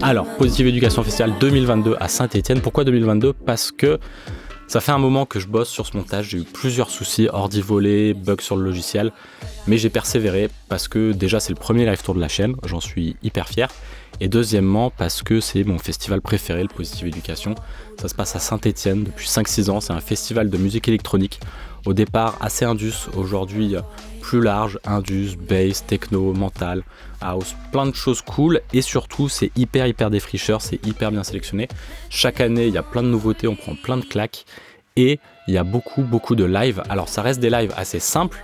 Alors, Positive Education Festival 2022 à Saint-Étienne. Pourquoi 2022 ? Parce que ça fait un moment que je bosse sur ce montage. J'ai eu plusieurs soucis, ordi volé, bugs sur le logiciel. Mais j'ai persévéré parce que déjà c'est le premier live tour de la chaîne. J'en suis hyper fier. Et deuxièmement parce que c'est mon festival préféré, le Positive Education. Ça se passe à Saint-Étienne depuis 5-6 ans. C'est un festival de musique électronique. Au départ assez indus, aujourd'hui plus large, indus, bass, techno, mental, house, plein de choses cool et surtout c'est hyper défricheur, c'est hyper bien sélectionné. Chaque année il y a plein de nouveautés, on prend plein de claques et il y a beaucoup de live. Alors ça reste des lives assez simples.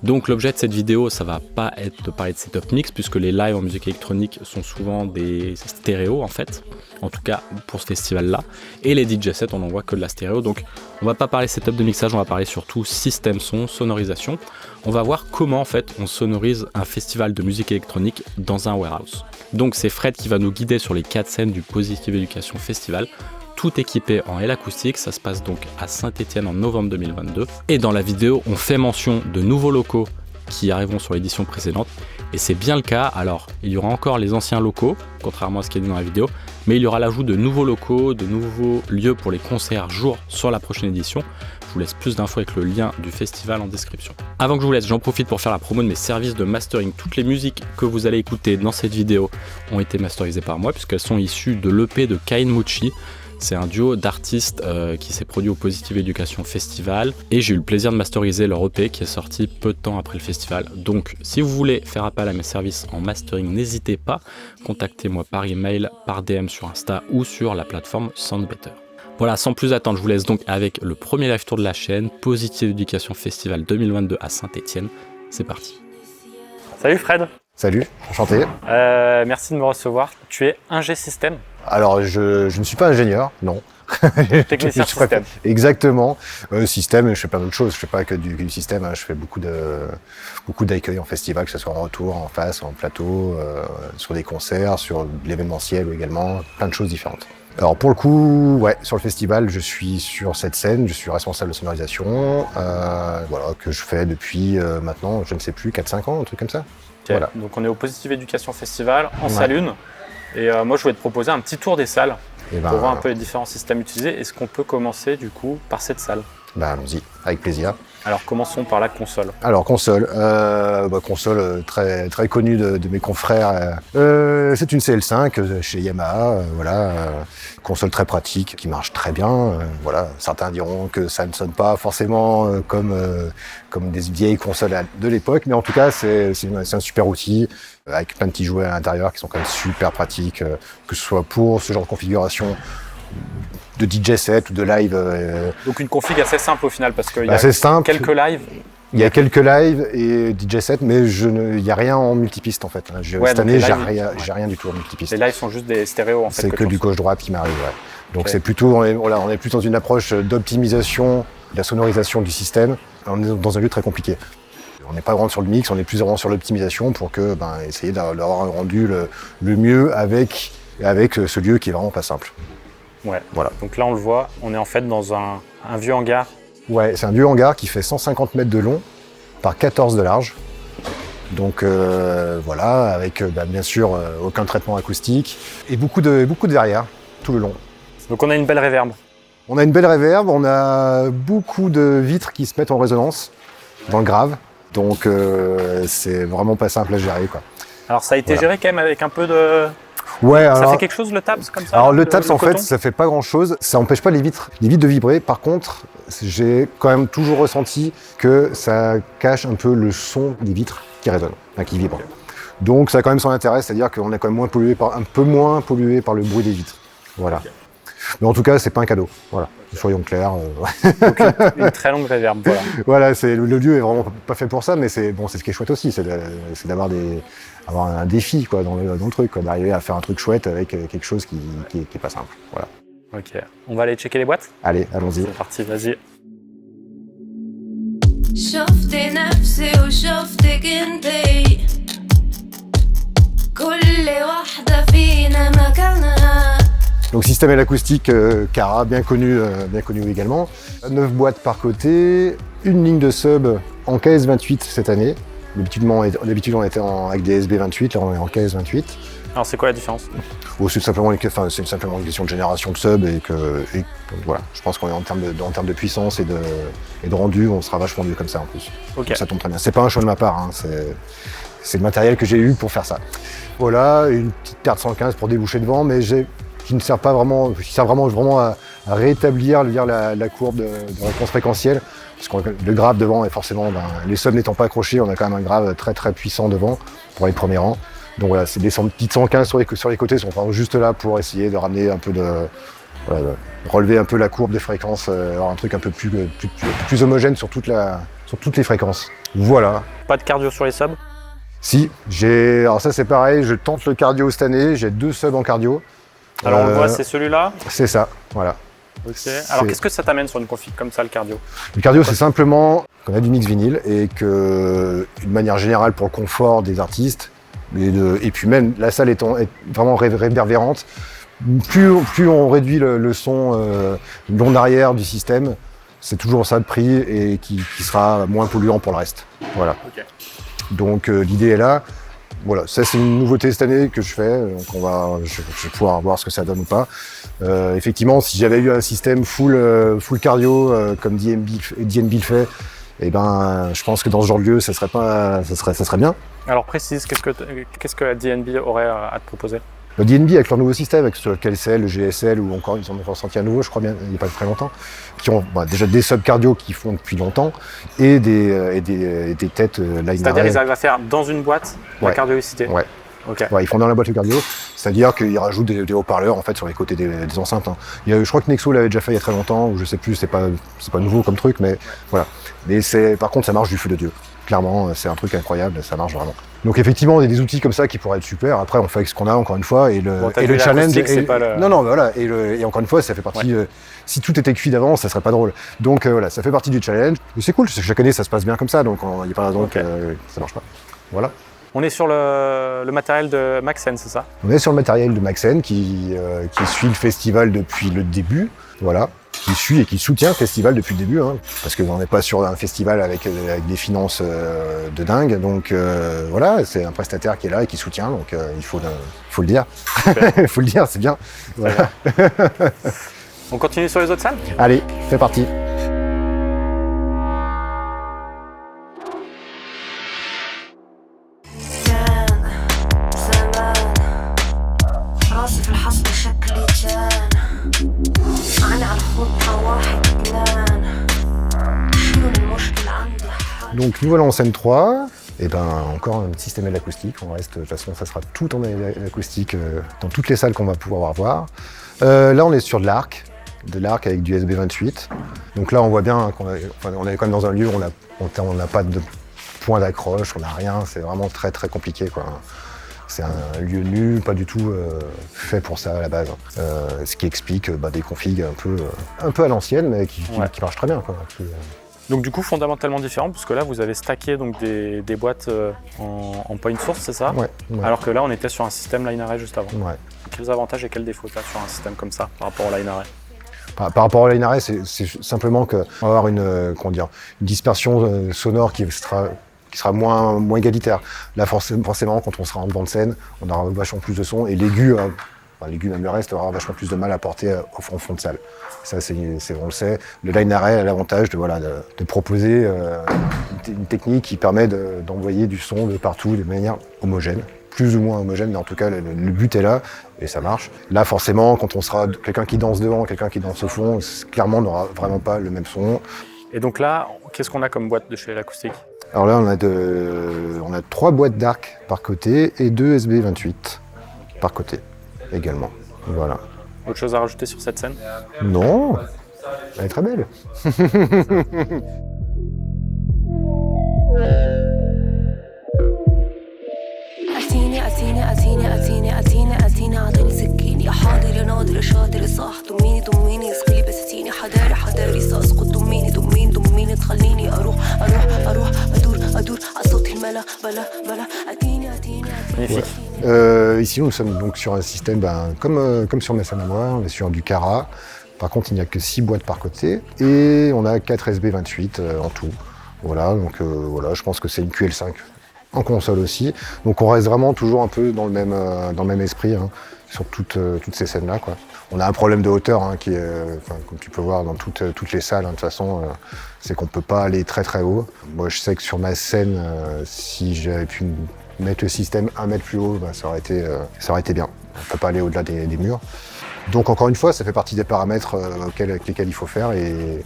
Donc l'objet de cette vidéo, ça va pas être de parler de setup mix puisque les lives en musique électronique sont souvent des stéréos en fait, en tout cas pour ce festival-là. Et les DJ sets, on n'en voit que de la stéréo. Donc on va pas parler setup de mixage, on va parler surtout système son, sonorisation. On va voir comment en fait on sonorise un festival de musique électronique dans un warehouse. Donc c'est Fred qui va nous guider sur les 4 scènes du Positive Education Festival. Tout équipé en L acoustique, ça se passe donc à Saint-Étienne en novembre 2022. Et dans la vidéo, on fait mention de nouveaux locaux qui arriveront sur l'édition précédente. Et c'est bien le cas, alors il y aura encore les anciens locaux, contrairement à ce qui est dit dans la vidéo, mais il y aura l'ajout de nouveaux locaux, de nouveaux lieux pour les concerts jour sur la prochaine édition. Je vous laisse plus d'infos avec le lien du festival en description. Avant que je vous laisse, j'en profite pour faire la promo de mes services de mastering. Toutes les musiques que vous allez écouter dans cette vidéo ont été masterisées par moi puisqu'elles sont issues de l'EP de Kain Mochi. C'est un duo d'artistes qui s'est produit au Positive Education Festival et j'ai eu le plaisir de masteriser leur EP qui est sorti peu de temps après le festival. Donc si vous voulez faire appel à mes services en mastering, n'hésitez pas, contactez-moi par email, par DM sur Insta ou sur la plateforme Soundbetter. Voilà, sans plus attendre, je vous laisse donc avec le premier live tour de la chaîne, Positive Education Festival 2022 à Saint-Étienne. C'est parti. Salut Fred. Salut, enchanté. Merci de me recevoir. Tu es ingé système. Alors, je ne suis pas ingénieur, non. Technicien système. Exactement. Système, je fais plein d'autres choses. Je fais pas que du système. Je fais beaucoup d'accueil en festival, que ce soit en retour, en face, en plateau, sur des concerts, sur de l'événementiel également, plein de choses différentes. Alors pour le coup, ouais, sur le festival, je suis sur cette scène, je suis responsable de sonorisation, voilà, que je fais depuis maintenant, je ne sais plus, 4-5 ans, un truc comme ça. Okay. Voilà. Donc on est au Positive Education Festival, en salle 1, et moi je voulais te proposer un petit tour des salles pour voir un peu les différents systèmes utilisés. Est-ce qu'on peut commencer du coup par cette salle ? Bah allons-y, avec plaisir. Alors commençons par la console. Alors console, console très connue de mes confrères. C'est une CL5 chez Yamaha, voilà, console très pratique qui marche très bien. Voilà, certains diront que ça ne sonne pas forcément comme des vieilles consoles de l'époque, mais en tout cas c'est un super outil avec plein de petits jouets à l'intérieur qui sont quand même super pratiques, que ce soit pour ce genre de configuration de DJ set ou de live. Donc une config assez simple au final parce qu'il y a quelques lives. Il y a quelques lives et DJ set, mais il n'y a rien en multipiste en fait. Cette année, j'ai rien du tout en multipiste. Les lives sont juste des stéréos en fait. C'est que du gauche-droite qui m'arrive. Ouais. Donc c'est plutôt, on est plus dans une approche d'optimisation, de la sonorisation du système. On est dans un lieu très compliqué. On n'est pas vraiment sur le mix, on est plus vraiment sur l'optimisation pour que essayer d'avoir un rendu le mieux avec ce lieu qui est vraiment pas simple. Ouais, voilà. Donc là on le voit, on est en fait dans un vieux hangar. Ouais, c'est un vieux hangar qui fait 150 mètres de long par 14 de large. Donc voilà, avec bien sûr aucun traitement acoustique et beaucoup de derrière tout le long. Donc on a une belle réverb. On a une belle réverb, on a beaucoup de vitres qui se mettent en résonance dans le grave. Donc c'est vraiment pas simple à gérer, quoi. Alors ça a été géré quand même avec un peu de... Ouais, ça fait quelque chose le TAPS comme ça? Alors le TAPS en fait ça fait pas grand chose, ça empêche pas les vitres de vibrer. Par contre, j'ai quand même toujours ressenti que ça cache un peu le son des vitres qui résonnent, qui vibrent. Donc ça a quand même son intérêt, c'est-à-dire qu'on est quand même un peu moins pollué par le bruit des vitres. Voilà. Okay. Mais en tout cas, c'est pas un cadeau. Voilà, soyons clairs. Donc une très longue réverb, voilà. Voilà, le lieu est vraiment pas fait pour ça, mais c'est ce qui est chouette aussi, c'est d'avoir un défi quoi, dans le truc, quoi, d'arriver à faire un truc chouette avec quelque chose qui est pas simple. Voilà. Ok, on va aller checker les boîtes? Allez, allons-y. C'est parti, vas-y. Donc système L acoustique Cara, bien connu également. 9 boîtes par côté, une ligne de sub en KS28 cette année. D'habitude, on était avec des SB28, là on est en KS28. Alors c'est quoi la différence? C'est simplement une question de génération de sub et voilà, je pense qu'en termes de puissance et de rendu, on sera vachement mieux comme ça en plus. Okay. Ça tombe très bien. C'est pas un choix de ma part, hein, c'est le matériel que j'ai eu pour faire ça. Voilà, une petite carte 115 pour déboucher devant, mais qui ne sert pas vraiment, qui sert vraiment à rétablir la courbe de réponse fréquentielle. Parce que le grave devant est forcément, les subs n'étant pas accrochés, on a quand même un grave très très puissant devant pour les premiers rangs. Donc voilà, c'est des petites 115 sur les côtés sont vraiment juste là pour essayer de ramener un peu de relever un peu la courbe des fréquences, avoir un truc un peu plus homogène sur toutes les fréquences. Voilà. Pas de cardio sur les subs? Si, alors ça c'est pareil, je tente le cardio cette année, j'ai 2 subs en cardio. Alors on le voit, c'est celui-là? C'est ça, voilà. Ok. Alors qu'est-ce que ça t'amène sur une config comme ça, le cardio? Le cardio, c'est simplement qu'on a du mix vinyle et que, d'une manière générale, pour le confort des artistes, et puis même la salle est vraiment réverbérante, plus on réduit le son long arrière du système, c'est toujours ça le prix et qui sera moins polluant pour le reste. Voilà. Okay. Donc l'idée est là. Voilà, ça c'est une nouveauté cette année que je fais, donc je vais pouvoir voir ce que ça donne ou pas. Effectivement, si j'avais eu un système full cardio comme DNB le fait, je pense que dans ce genre de lieu, ça serait bien. Alors précise, qu'est-ce que DNB aurait à te proposer? Le DNB avec leur nouveau système, avec le KLCL, le GSL ou encore ils en ont ressorti un nouveau, je crois bien, il n'y a pas très longtemps, qui ont déjà des subs cardio qui font depuis longtemps et des têtes line. C'est-à-dire ils arrivent à faire dans une boîte la cardiologicité. Ouais. Okay. Ouais, ils font dans la boîte le cardio, c'est-à-dire qu'ils rajoutent des haut-parleurs en fait sur les côtés des enceintes. Hein. Je crois que Nexo l'avait déjà fait il y a très longtemps, ou je sais plus, c'est pas nouveau comme truc, mais voilà. Mais par contre ça marche du feu de Dieu. Clairement, c'est un truc incroyable, ça marche vraiment. Donc effectivement, il y a des outils comme ça qui pourraient être super. Après, on fait avec ce qu'on a encore une fois et le challenge. Non, voilà. Et encore une fois, ça fait partie. Si tout était cuit d'avance, ça serait pas drôle. Donc voilà, ça fait partie du challenge. Mais c'est cool. Chaque année, ça se passe bien comme ça. Donc il n'y a pas raison que ça marche pas. Voilà. On est sur le matériel de Maxen, c'est ça? On est sur le matériel de Maxen qui suit le festival depuis le début. Voilà. Qui suit et qui soutient le festival depuis le début, hein, parce qu'on n'est pas sur un festival avec des finances de dingue, donc voilà, c'est un prestataire qui est là et qui soutient, donc il faut le dire. Il faut le dire, c'est bien. Voilà. On continue sur les autres salles? Allez, c'est parti. Donc nous voilà en scène 3, et encore un petit système d'acoustique, de toute façon ça sera tout en acoustique dans toutes les salles qu'on va pouvoir voir. Là on est sur de l'arc avec du SB28, donc là on voit bien qu'on est quand même dans un lieu où on n'a pas de point d'accroche, on n'a rien, c'est vraiment très très compliqué quoi. C'est un lieu nu, pas du tout fait pour ça à la base. Ce qui explique des configs un peu à l'ancienne, mais qui marchent très bien quoi. Donc du coup fondamentalement différent, parce que là vous avez stacké donc des boîtes en point source, c'est ça? Ouais. Alors que là on était sur un système line array juste avant. Ouais. Quels avantages et quels défauts tu as sur un système comme ça par rapport au line array? Par rapport au line array, c'est simplement qu'on va avoir une dispersion sonore qui sera moins égalitaire. Là forcément quand on sera en devant de scène, on aura vachement plus de son et l'aigu même le reste aura vachement plus de mal à porter au fond de salle. Ça, on le sait. Le line array a l'avantage de proposer une technique qui permet d'envoyer du son de partout de manière homogène, plus ou moins homogène, mais en tout cas le but est là et ça marche. Là forcément, quand on sera quelqu'un qui danse devant, quelqu'un qui danse au fond, clairement on n'aura vraiment pas le même son. Et donc là, qu'est-ce qu'on a comme boîte de chez l'acoustique? Alors là, on a 3 boîtes d'arc par côté et 2 SB28 par côté également. Voilà. Autre chose à rajouter sur cette scène? Non, elle est très belle. Magnifique. Ici, nous sommes donc sur un système, comme sur mes scènes à moi, on est sur du Cara. Par contre, il n'y a que 6 boîtes par côté et on a 4 SB28 en tout. Voilà, donc je pense que c'est une QL5. en console aussi. Donc on reste vraiment toujours un peu dans le même esprit hein, sur toutes ces scènes-là, quoi. On a un problème de hauteur hein, qui est, comme tu peux voir dans toutes les salles, hein, de toute façon, c'est qu'on ne peut pas aller très très haut. Moi je sais que sur ma scène, si j'avais pu mettre le système 1 mètre plus haut, ça aurait été bien. On ne peut pas aller au-delà des murs. Donc encore une fois, ça fait partie des paramètres avec lesquels il faut faire et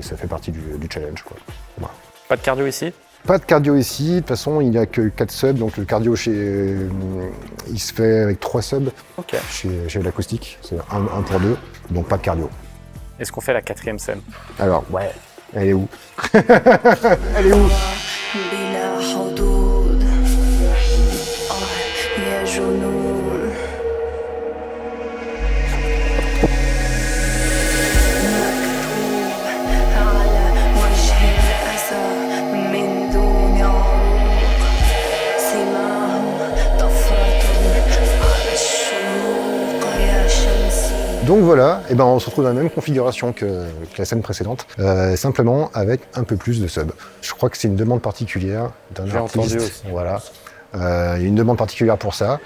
ça fait partie du challenge, quoi. Voilà. Pas de cardio ici? Pas de cardio ici, de toute façon il n'y a que 4 subs, donc le cardio il se fait avec 3 subs chez l'acoustique, c'est un pour 2, donc pas de cardio. Est-ce qu'on fait la 4e scène? Alors, ouais, elle est où? Elle est où? Donc voilà, et on se retrouve dans la même configuration que la scène précédente, simplement avec un peu plus de subs. Je crois que c'est une demande particulière d'un artiste. Entendu aussi. Voilà. Il y a une demande particulière pour ça.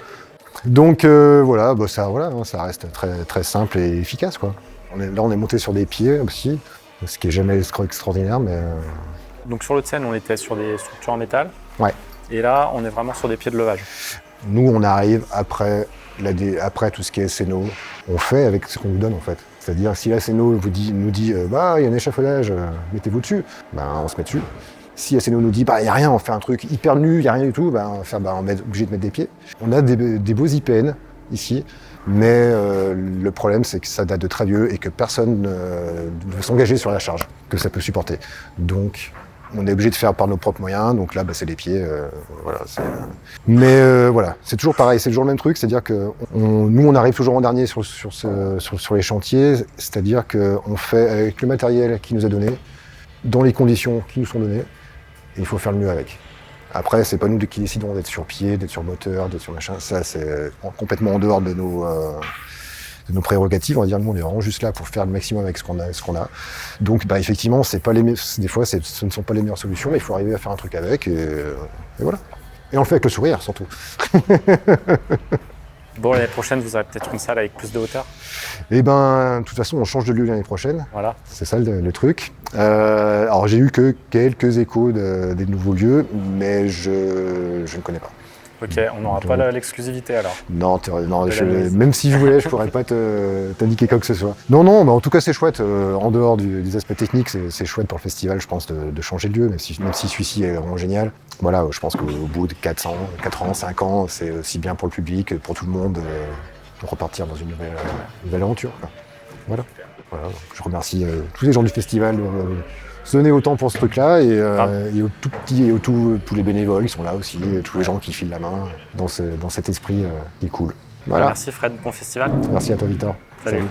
Donc voilà, ça reste très, très simple et efficace, quoi. On est monté sur des pieds aussi, ce qui est jamais extraordinaire, mais... Donc sur l'autre scène, on était sur des structures en métal. Ouais. Et là, on est vraiment sur des pieds de levage. Nous, on arrive après tout ce qui est SNO, on fait avec ce qu'on nous donne en fait. C'est-à-dire si la SNO nous dit il y a un échafaudage, mettez-vous dessus, on se met dessus. Si la SNO nous dit il n'y a rien, on fait un truc hyper nu, il n'y a rien du tout, on est obligé de mettre des pieds. On a des beaux IPN ici, mais le problème c'est que ça date de très vieux et que personne ne veut s'engager sur la charge que ça peut supporter. Donc on est obligé de faire par nos propres moyens, donc là c'est les pieds, voilà. Mais voilà, c'est toujours pareil, c'est toujours le même truc, c'est-à-dire que nous on arrive toujours en dernier sur les chantiers, c'est-à-dire qu'on fait avec le matériel qui nous est donné, dans les conditions qui nous sont données, et il faut faire le mieux avec. Après, c'est pas nous qui décidons d'être sur pied, d'être sur moteur, d'être sur machin, ça c'est complètement en dehors de nos prérogatives, on va dire, nous on est vraiment juste là pour faire le maximum avec ce qu'on a. Donc effectivement, des fois ce ne sont pas les meilleures solutions, mais il faut arriver à faire un truc avec, et voilà. Et on le fait avec le sourire surtout. Bon, l'année prochaine, vous aurez peut-être une salle avec plus de hauteur? De toute façon, on change de lieu l'année prochaine. Voilà. C'est ça le truc. Alors j'ai eu que quelques échos des nouveaux lieux, mais je ne connais pas. Ok, on n'aura pas l'exclusivité alors. Non, même si je voulais, je pourrais pas t'indiquer quoi que ce soit. Non, mais en tout cas c'est chouette. En dehors des aspects techniques, c'est chouette pour le festival, je pense, de changer de lieu, même si celui-ci est vraiment génial. Voilà, je pense qu'au bout de 4 ans, 5 ans, c'est aussi bien pour le public, pour tout le monde, de repartir dans une nouvelle aventure, quoi. Voilà. Je remercie tous les gens du festival de se donner autant pour ce truc-là, et aux tout petits et tous les bénévoles qui sont là aussi, et tous les gens qui filent la main dans cet esprit qui est cool. Voilà. Merci Fred, bon festival. Merci à toi Victor. Salut.